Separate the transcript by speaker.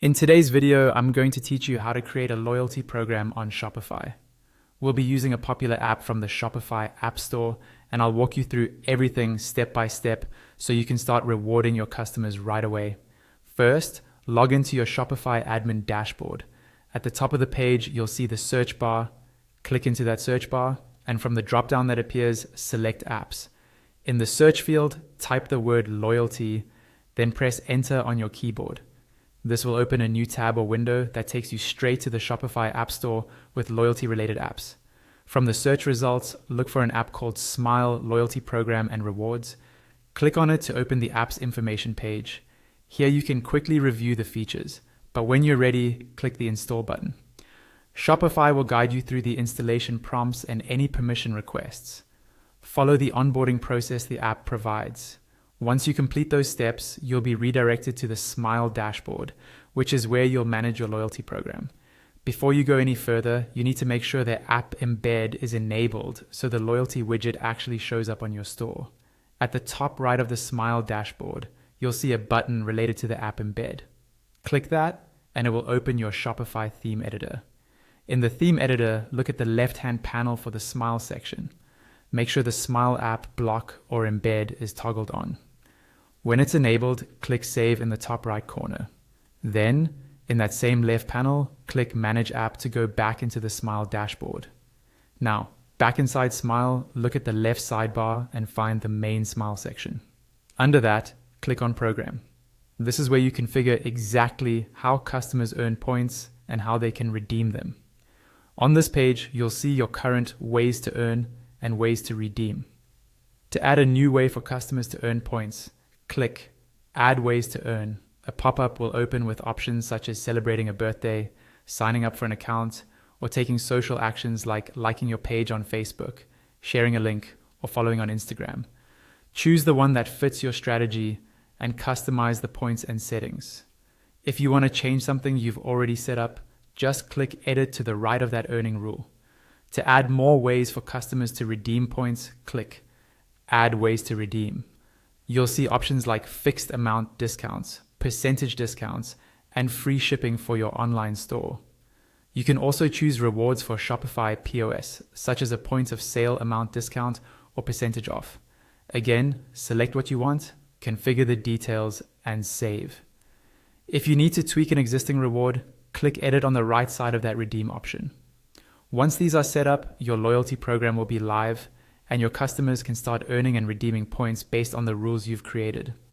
Speaker 1: In today's video, I'm going to teach you how to create a loyalty program on Shopify. We'll be using a popular app from the Shopify App Store, and I'll walk you through everything step by step so you can start rewarding your customers right away. First, log into your Shopify admin dashboard. At the top of the page, you'll see the search bar. Click into that search bar, and from the drop-down that appears, select Apps. In the search field, type the word loyalty, then press enter on your keyboard. This will open a new tab or window that takes you straight to the Shopify App Store with loyalty-related apps. From the search results, look for an app called Smile Loyalty Program and Rewards. Click on it to open the app's information page. Here you can quickly review the features, but when you're ready, click the Install button. Shopify will guide you through the installation prompts and any permission requests. Follow the onboarding process the app provides. Once you complete those steps, you'll be redirected to the Smile dashboard, which is where you'll manage your loyalty program. Before you go any further, you need to make sure that app embed is enabled so the loyalty widget actually shows up on your store. At the top right of the Smile dashboard, you'll see a button related to the app embed. Click that, and it will open your Shopify theme editor. In the theme editor, look at the left-hand panel for the Smile section. Make sure the Smile app block or embed is toggled on. When it's enabled, click Save in the top right corner. Then, in that same left panel, click Manage App to go back into the Smile dashboard. Now, back inside Smile, look at the left sidebar and find the main Smile section. Under that, click on Program. This is where you configure exactly how customers earn points and how they can redeem them. On this page, you'll see your current ways to earn and ways to redeem. To add a new way for customers to earn points, click Add Ways to Earn. A pop-up will open with options such as celebrating a birthday, signing up for an account, or taking social actions like liking your page on Facebook, sharing a link, or following on Instagram. Choose the one that fits your strategy and customize the points and settings. If you want to change something you've already set up, just click Edit to the right of that earning rule. To add more ways for customers to redeem points, click Add Ways to Redeem. You'll see options like fixed amount discounts, percentage discounts, and free shipping for your online store. You can also choose rewards for Shopify POS, such as a point of sale amount discount or percentage off. Again, select what you want, configure the details, and save. If you need to tweak an existing reward, click Edit on the right side of that redeem option. Once these are set up, your loyalty program will be live, and your customers can start earning and redeeming points based on the rules you've created.